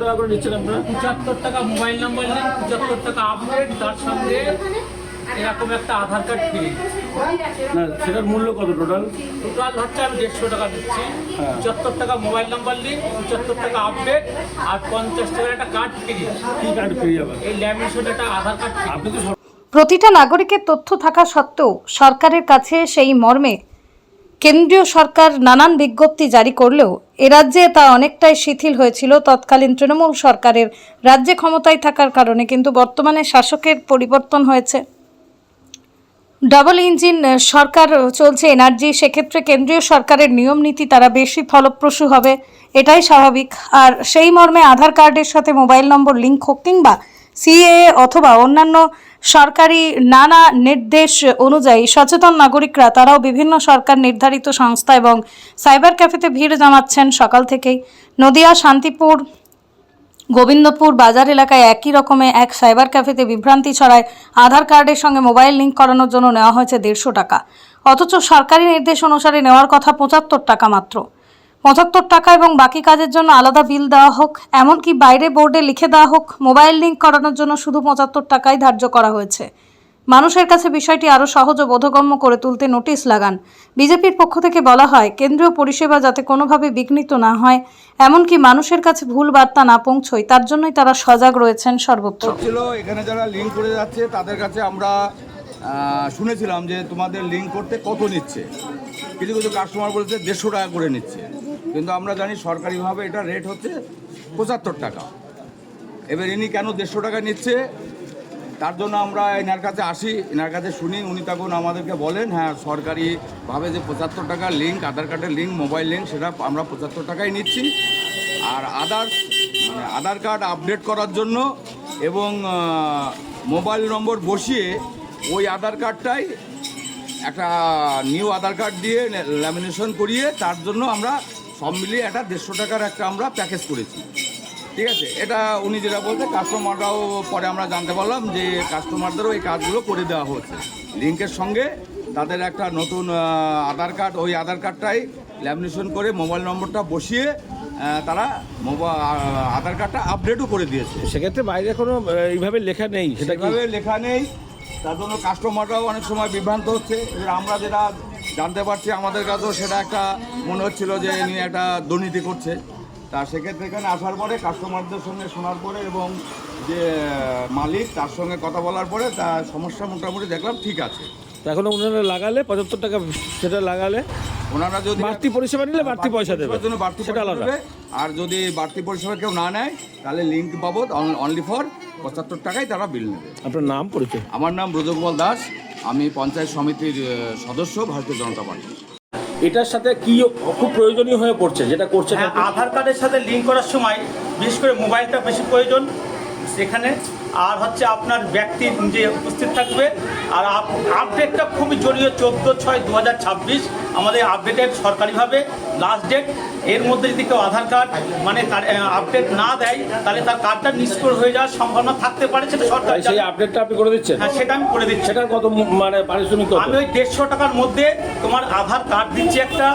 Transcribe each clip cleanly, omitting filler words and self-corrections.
টাকা করে নিচ্ছেন আপনারা? 75 টাকা মোবাইল নাম্বার নেন, 75 টাকা আপডেট, তার সঙ্গে এরকম একটা আধার কার্ড ফ্রি। না, সেটার মূল্য কত টোটাল? টোটাল হচ্ছে আমি 150 টাকা দিচ্ছি। 75 টাকা মোবাইল নাম্বার লিঙ্ক, 75 টাকা আপডেট আর 50 টাকার একটা কার্ড ফ্রি। কি কার্ড ফ্রি আবার? এই ল্যামিনেশন একটা আধার কার্ড ফ্রি। আপনি তো প্রতিটা নাগরিকের তথ্য থাকা সত্ত্বেও সরকারের কাছে সেই মর্মে কেন্দ্রীয় সরকার নানান বিজ্ঞপ্তি জারি করলেও এ রাজ্যে তা অনেকটাই শিথিল হয়েছিল তৎকালীন তৃণমূল সরকারের রাজ্যে ক্ষমতায় থাকার কারণে। কিন্তু বর্তমানে শাসকের পরিবর্তন হয়েছে, ডাবল ইঞ্জিন সরকার চলছে এনআরজি, সেক্ষেত্রে কেন্দ্রীয় সরকারের নিয়ম নীতি তারা বেশি ফলপ্রসূ হবে, এটাই স্বাভাবিক। আর সেই মর্মে আধার কার্ডের সাথে মোবাইল নম্বর লিঙ্ক হোক কিংবা সিএএ অথবা অন্যান্য সরকারি নানা নির্দেশ অনুযায়ী সচেতন নাগরিকরা তারাও বিভিন্ন সরকার নির্ধারিত সংস্থা এবং সাইবার ক্যাফেতে ভিড় জমাচ্ছেন সকাল থেকেই। নদিয়া, শান্তিপুর, গোবিন্দপুর বাজার এলাকায় একই রকমে এক সাইবার ক্যাফেতে বিভ্রান্তি ছড়ায় আধার কার্ডের সঙ্গে মোবাইল লিঙ্ক করানোর জন্য নেওয়া হয়েছে 150 টাকা, অথচ সরকারি নির্দেশ অনুসারে নেওয়ার কথা 75 টাকা মাত্র। 75 টাকা এবং বাকি কাজের জন্য আলাদা বিল দেওয়া হোক, এমনকি বাইরে বোর্ডে লিখে দেওয়া হোক মোবাইল লিঙ্ক করানোর জন্য শুধু 75 টাকাই ধার্য করা হয়েছে। মানুষের কাছে বিষয়টি আরও সহজ ও বোধগম্য করে তুলতে নোটিশ লাগান। বিজেপির পক্ষ থেকে বলা হয় কেন্দ্রীয় পরিষেবা যাতে কোনোভাবে বিঘ্নিত না হয়, এমনকি মানুষের কাছে ভুল বার্তা না পৌঁছয় তার জন্যই তারা সজাগ রয়েছেন সর্বত্র। এখানে যারা লিঙ্ক করে যাচ্ছে তাদের কাছে আমরা শুনেছিলাম যে তোমাদের লিঙ্ক করতে কত নিচ্ছে। কিছু কিছু কাস্টমার বলছে 150 টাকা করে নিচ্ছে, কিন্তু আমরা জানি সরকারিভাবে এটা রেট হচ্ছে 75 টাকা। এবার ইনি কেন 150 টাকা নিচ্ছে তার জন্য আমরা এনার কাছে আসি, এনার কাছে শুনি, উনি তখন আমাদেরকে বলেন হ্যাঁ সরকারিভাবে যে 75 টাকা লিঙ্ক, আধার কার্ডের লিঙ্ক, মোবাইল লিঙ্ক, সেটা আমরা 75 টাকাই নিচ্ছি। আর আধার কার্ড আপডেট করার জন্য এবং মোবাইল নম্বর বসিয়ে ওই আধার কার্ডটাই একটা নিউ আধার কার্ড দিয়ে ল্যামিনেশন করিয়ে তার জন্য আমরা সব মিলিয়ে একটা 150 টাকার একটা আমরা প্যাকেজ করেছি। ঠিক আছে, এটা উনি যেটা বলতে কাস্টমাররাও পরে আমরা জানতে পারলাম যে কাস্টমারদেরও এই কাজগুলো করে দেওয়া হচ্ছে। লিঙ্কের সঙ্গে তাদের একটা নতুন আধার কার্ড, ওই আধার কার্ডটাই ল্যামিনেশন করে মোবাইল নম্বরটা বসিয়ে তারা আধার কার্ডটা আপডেটও করে দিয়েছে। সেক্ষেত্রে বাইরে কোনো এইভাবে লেখা নেই, সেভাবে লেখা নেই, তার জন্য কাস্টমাররাও অনেক সময় বিভ্রান্ত হচ্ছে। এবার আমরা যেটা জানতে পারছি আমাদের কাছেও সেটা একটা মনে হচ্ছিল যে ইনি একটা দুর্নীতি করছে। তা সেক্ষেত্রে এখানে আসার পরে কাস্টমারদের সঙ্গে শোনার পরে এবং যে মালিক তার সঙ্গে কথা বলার পরে তার সমস্যা মোটামুটি দেখলাম ঠিক আছে। এখন ওনারা লাগালে 75 টাকা, সেটা লাগালে ওনারা যদি বাড়তি পরিষেবা নিলে বাড়তি পয়সা দেবে, জন্য বাড়তি সেটা আলাদা। আর যদি বাড়তি পরিষেবা কেউ না নেয় তাহলে লিঙ্ক বাবদ অনলি ফর 75 টাকায় তারা বিল নেবে। আপনার নাম, পরিচয়? আমার নাম ব্রজগোপাল দাস, আমি পঞ্চায়েত সমিতির সদস্য, ভারতীয় জনতা পার্টি। এটার সাথে কি খুব প্রয়োজনীয় হয়ে পড়ছে যেটা করছে? আধার কার্ডের সাথে লিঙ্ক করার সময় বিশেষ করে মোবাইলটা বেশি প্রয়োজন সেখানে, আর হচ্ছে আপনার ব্যক্তি যে উপস্থিত থাকবে। আর আপডেটটা খুবই জরুরি, 14/6/2026 আমাদের আপডেটের সরকারিভাবে লাস্ট ডেট। এর মধ্যে যদি কেউ আধার কার্ড মানে আপডেট না দেয় তাহলে তার কার্ডটা নিষ্ক্রিয় হয়ে যাওয়ার সম্ভাবনা থাকতে পারে, সেটা সরকার। সেই আপডেটটা আপনি করে দিচ্ছেন? হ্যাঁ, সেটা আমি করে দিচ্ছি। সেটার কত মানে পারিশ্রমিক? আমি ওই 150 টাকার মধ্যে তোমার আধার কার্ড দিচ্ছি, একটা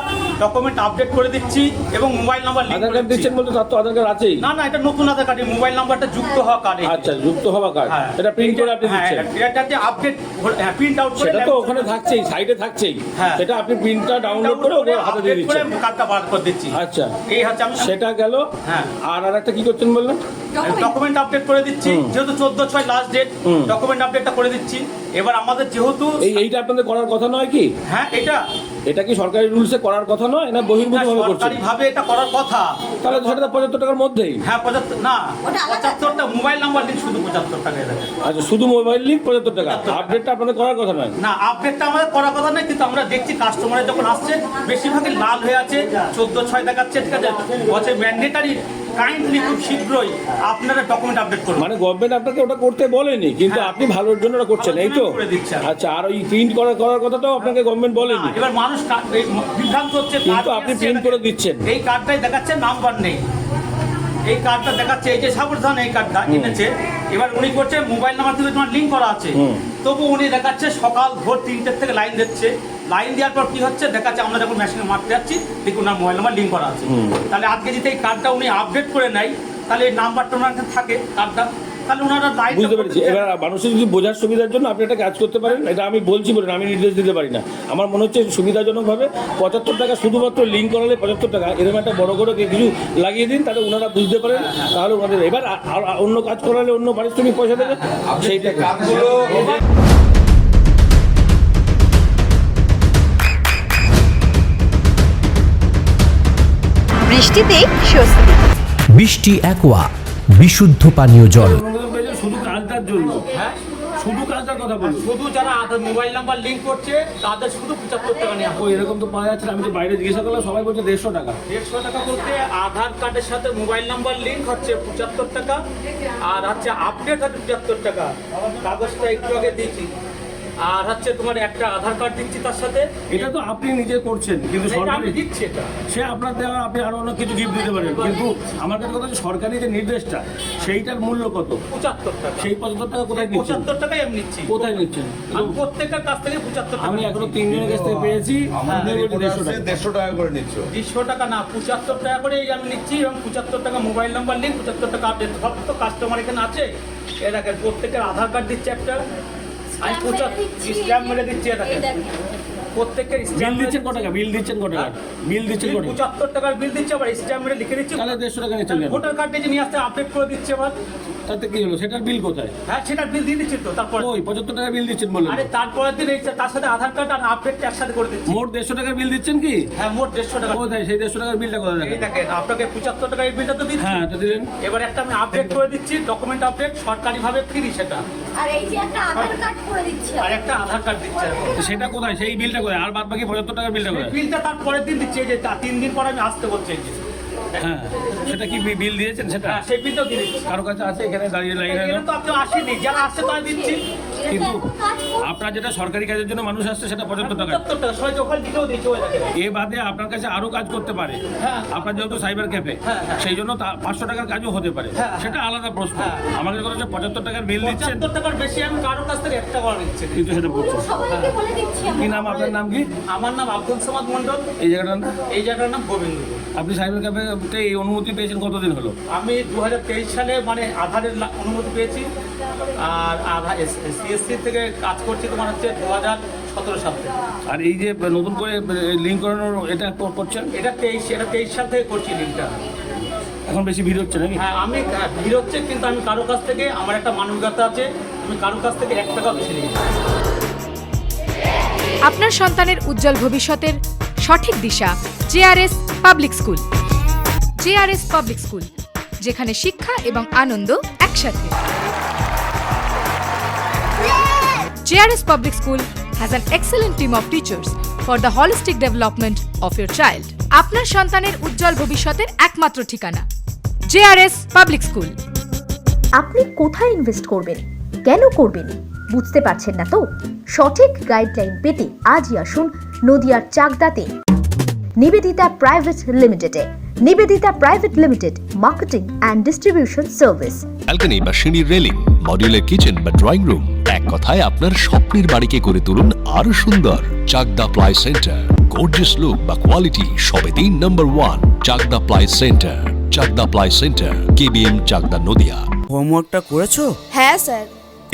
ডকুমেন্ট আপডেট করে দিচ্ছি এবং মোবাইল নাম্বার লিংক আধার করে কার্ড দিচ্ছি। দিচ্ছেন বলতে তার তো আধার কার্ড আছেই? না, এটা নতুন আধার কার্ড, মোবাইল নাম্বারটা যুক্ত হওয়া কার্ড। আচ্ছা, যুক্ত হওয়া কার্ড, এটা প্রিন্ট করে আপনি দিচ্ছেন? এটাতে আপডেট প্রিন্ট আউট করে, সেটা তো ওখানে থাকছেই, সাইডে থাকছেই, হ্যাঁ, সেটা আপনি প্রিন্টটা ডাউনলোড করে ওকে হাতে দিয়ে দিচ্ছেন। কার্ডটা বার করে দিচ্ছি। আচ্ছা, এই হচ্ছে আমি সেটা গেল। হ্যাঁ, আর আরেকটা কি করছেন বললেন? ডকুমেন্ট আপডেট করে দিচ্ছি, যেহেতু 14/6 লাস্ট ডেট, ডকুমেন্ট আপডেটটা করে দিচ্ছি। এবার আমাদের যেহেতু এইটা আপনাদের করার কথা নয় কি? হ্যাঁ, এটা কি সরকারি রুলসে করার কথা নয় না বহির্ভূতভাবে করছেন? সরকারিভাবে এটা করার কথা। তাহলে তো সেটা 75 টাকার মধ্যেই। হ্যাঁ, 75 না, 75টা মোবাইল নাম্বার লিঙ্ক শুধু 75 টাকায় দেবে। আচ্ছা, শুধু মোবাইল লিঙ্ক 75 টাকা, আপডেটটা আপনাদের করার কথা নয়? না, আপডেটটা আমাদের করার কথা নয়, কিন্তু আমরা দেখছি কাস্টমারের যখন আসছে বেশিরভাগই লাল হয়ে আছে, 14/6 দেখাচ্ছে। ঠিক আছে, বলছে ম্যান্ডেটারি, কাইন্ডলি খুব শীঘ্রই আপনারা ডকুমেন্ট আপডেট করুন। মানে গভর্নমেন্ট আপনাকে ওটা করতে বলেনি, কিন্তু আপনি ভালোর জন্য ওটা করছেন, এই তো? আচ্ছা, আর ওই প্রিন্ট করার কথাটাও আপনাকে গভর্নমেন্ট বলেনি? এবার মানুষ বিভ্রান্ত হচ্ছে, কিন্তু আপনি প্রিন্ট করে দিচ্ছেন। এই কার্ডটাই দেখাচ্ছে নাম্বার নেই, এই কার্ডটা দেখাচ্ছে, এই যে সাবধান এই কার্ডটা এনেছে। এবার উনি করছে মোবাইল নাম্বার থেকে তোমার লিঙ্ক করা আছে, তবু উনি দেখাচ্ছে সকাল ভোর 3টের থেকে লাইন দিচ্ছে। লাইন দেওয়ার পর কি হচ্ছে দেখাচ্ছে, আমরা যখন মেশিনে মারতে যাচ্ছি দেখুন না মোবাইল নাম্বার লিঙ্ক করা আছে। তাহলে আজকে যদি এই কার্ডটা উনি আপডেট করে নেয় তাহলে এই নাম্বারটা ওনার কাছে থাকে কার্ডটা, তাহলে ওনারা লাইন বুঝতে পেরেছি। এবার মানুষের যদি বোঝার সুবিধার জন্য আপনি একটা কাজ করতে পারেন, এটা আমি বলছি বলেন, আমি নির্দেশ দিতে পারি না। আমার মনে হচ্ছে সুবিধাজনকভাবে 75 টাকা শুধুমাত্র লিঙ্ক করালে 75 টাকা, এরকম একটা বড় করে কিছু লাগিয়ে দিন, তাহলে ওনারা বুঝতে পারেন, তাহলে ওনাদের এবার অন্য কাজ করালে অন্য পারিশ্রমিক পয়সা দেবে, সেইটা কাজগুলো বৃষ্টিতেই স্বস্তি। বৃষ্টি অ্যাকোয়া বিশুদ্ধ পানীয় জল। শুধু কাজটার জন্য, শুধু কাজটার কথা বলুন। শুধু যারা আধার মোবাইল নাম্বার লিঙ্ক করছে তাদের শুধু 75 টাকা নেওয়া ও এরকম তো পাওয়া যাচ্ছে না, আমি তো বাইরে জিজ্ঞাসা করলাম, সবাই বলছে 150 টাকা। 150 টাকা বলতে আধার কার্ডের সাথে মোবাইল নাম্বার লিঙ্ক হচ্ছে 75 টাকা, আর হচ্ছে আপডেট হচ্ছে 75 টাকা। কাগজটা একটু আগে দিয়েছি, আর হচ্ছে তোমার একটা আধার কার্ড দিচ্ছি তার সাথে। এটা তো আপনি নিজে করছেন, কিন্তু এটা আমি সরকারি দিচ্ছি এটা। সে আপনার দেওয়া, আপনি আরো অনেক কিছু গিফট দিতে পারেন, কিন্তু আমার কাছে কথা হচ্ছে সরকারি যে নির্দেশটা সেইটার মূল্য কত? 75 টাকা। সেই 75 টাকা কোথায় নিচ্ছেন? 75 টাকাই আমি নিচ্ছি। কোথায় নিচ্ছেন? আমি প্রত্যেকের কাছ থেকে 75 টাকা আমি এখনো 3 জনের কাছ থেকে পেয়েছি, আমাদের আপনি বলছেন 150 টাকা। 150 টাকা করে নিচ্ছ। 200 টাকা না, 75 টাকা করে আমি নিচ্ছি, এবং 75 টাকা মোবাইল নাম্বার লিঙ্ক, 75 টাকা আপডেট। সব তো কাস্টমার এখানে আছে, এটাকে প্রত্যেকের আধার কার্ড দিচ্ছে একটা, আমি 75 স্ট্যাম্প মেরে দিচ্ছি এটাকে। প্রত্যেকের বিল স্ট্যাম্প দিচ্ছেন কত টাকা? বিল দিচ্ছেন কত টাকা? বিল দিচ্ছেন কত টাকা? 75 টাকার বিল দিচ্ছে, আবার স্ট্যাম্প মেরে লিখে দিচ্ছি। তাহলে 150 টাকা নিচ্ছেন কেন? ভোটার কার্ডে যে নিয়ে আসতে আপডেট করে দিচ্ছে আবার। তাতে কি হলো? সেটার বিল কোথায়? হ্যাঁ, সেটার বিল দিয়ে দিচ্ছি তো। তারপরে ওই 75 টাকা বিল দিচ্ছেন বললেন। আরে তারপরের দিন তার সাথে আধার কার্ড আর আপডেটটা একসাথে করে দিচ্ছি। মোট 150 টাকার বিল দিচ্ছেন কি? হ্যাঁ, মোট 150 টাকা। কোথায় সেই 150 টাকার বিলটা কোথায় এই দেখেন? দেখেন, আপনাকে 75 টাকার এই বিলটা তো দিচ্ছি। হ্যাঁ, তো দিলেন। এবার একটা আমি আপডেট করে দিচ্ছি, ডকুমেন্ট আপডেট, সরকারিভাবে ফ্রি সেটা। আর এই যে একটা আধার কার্ড করে দিচ্ছি। আর একটা আধার কার্ড দিচ্ছে। তো সেটা কোথায়? সেই বিলটা কোথায়? আর বাদ বাকি 75 টাকার বিলটা কোথায়? বিলটা তার পরের দিন দিচ্ছে, এই যে 3 দিন পরে আমি আসতে বলছি। এই যে হ্যাঁ, সেটা কি বিল দিয়েছেন সেটা? হ্যাঁ, সেই বিলটাও দিয়ে দিচ্ছি। কারো কাছে আছে এখানে দাঁড়িয়ে লাইনে? এখানে তো আপনি আসেনি, যারা আসছে তাই দিচ্ছি। কিন্তু আপনার যেটা সরকারি কাজের জন্য মানুষ আসছে সেটা 75 টাকা। 75 টাকা, সবাই ওখানে দিতেও দিচ্ছে ওই দেখেন। এ বাদে আপনার কাছে আরো কাজ করতে পারে। হ্যাঁ। আপনার যেহেতু সাইবার ক্যাফে, হ্যাঁ, হ্যাঁ। সেই জন্য 500 টাকার কাজও হতে পারে, হ্যাঁ, সেটা আলাদা প্রশ্ন। হ্যাঁ। আমাদের কথা হচ্ছে 75 টাকার বিল দিচ্ছেন, 75 টাকার বেশি আমি কারো কাছ থেকে 1 টাকা নিচ্ছি। কিন্তু সেটা বলছেন। সবাইকে বলে দিচ্ছি কি আমরা। নাম আপনার? নাম কি? আমার নাম আব্দুল সামাদ মন্ডল, এই জায়গাটার নাম? এই জায়গার নাম গোবিন্দপুর। আপনি সাইবার ক্যাফেতে এই অনুমতি পেয়েছেন কতদিন হলো? আমি 2023 সালে মানে আধারের অনুমতি পেয়েছি, আর আধার সিএসসি থেকে কাজ করছি তোমার হচ্ছে 2017 সাল থেকে। আর এই যে নতুন করে লিঙ্ক করানোর এটা করছেন, এটা 23 সাল থেকে করছি লিঙ্কটা। এখন বেশি ভিড় হচ্ছে নাকি? হ্যাঁ, আমি ভিড় হচ্ছে, কিন্তু আমি কারো কাছ থেকে, আমার একটা মানবিকতা আছে, আমি কারো কাছ থেকে 1 টাকাও বেশি নিই না। আপনার সন্তানের উজ্জ্বল ভবিষ্যতের সঠিক দিশা JRS public school. JRS public school, যেখানে শিক্ষা এবং আনন্দ একসাথে। JRS public school has an excellent team of teachers for the holistic development of your child. আপনার সন্তানের উজ্জ্বল ভবিষ্যতের একমাত্র ঠিকানা জেআরএস পাবলিক স্কুল। আপনি কোথায় ইনভেস্ট করবেন, কেন করবেন বুঝতে পারছেন না তো? সঠিক গাইডলাইন পেতে আজই আসুন নদিয়ার চাকদাতে নিবেদিতা প্রাইভেট লিমিটেডে। Nivedita private limited, marketing and distribution service. Balcony বা সিঁড়ির রেলিং, মডিউলার কিচেন বা ড্রয়িং রুম, এক কথায় আপনার স্বপ্নের বাড়িকে করে তুলুন আরো সুন্দর। Chakdaha ply centre, gorgeous look বা কোয়ালিটি সবে 3 number 1 Chakdaha ply centre. Chakdaha ply centre, KBM, Chakdaha, Nadia. হোমওয়ার্কটা করেছো? হ্যাঁ স্যার।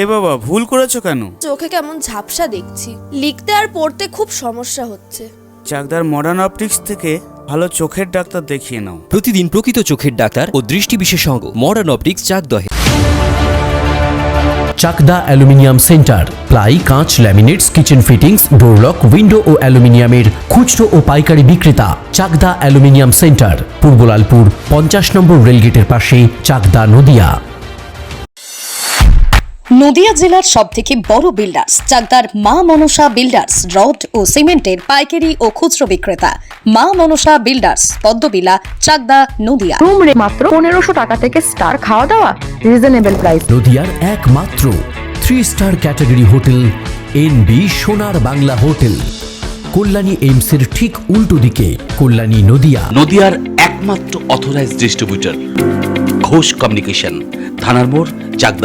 এ বাবা, ভুল করেছো কেন? চোখে কেমন ঝাপসা দেখছি, লিখতে আর পড়তে খুব সমস্যা হচ্ছে। চাকদার মডার্ন অপটিক্স থেকে ভালো চোখের ডাক্তার দেখিয়ে নাও। প্রতিদিন প্রকৃত চোখের ডাক্তার ও দৃষ্টি বিশেষজ্ঞ মডার্ন অপটিক্স চাকদহে। চাকদা অ্যালুমিনিয়াম সেন্টার, প্লাই, কাঁচ, laminates, kitchen fittings, door lock, window ও অ্যালুমিনিয়ামের খুচরো ও পাইকারি বিক্রেতা। চাকদা অ্যালুমিনিয়াম সেন্টার, পূর্ব লালপুর 50 নম্বর রেলগেটের পাশে, চাকদা, নদিয়া। নদিয়া জেলার সবথেকে বড় বিল্ডার্স চাকদার মা মনসা বিল্ডার্স, রড ও সিমেন্টের পাইকারি ও খুচরো বিক্রেতা। মা মনসা বিল্ডার্স, পদ্মবিলা, চাকদা, নদিয়া। রুম রে মাত্র 1500 টাকা থেকে স্টার, খাওয়া দাওয়া রিজনেবল প্রাইস। নদিয়ার একমাত্র 3 স্টার ক্যাটাগরি হোটেল এনবি সোনার বাংলা হোটেল, কল্যাণী এইমসের ঠিক উল্টো দিকে, কল্যাণী, নদিয়া। নদিয়ার একমাত্র অথরাইজড ডিস্ট্রিবিউটর ঘোষ কমিউনিকেশন, থানার মোড়, চাকদা।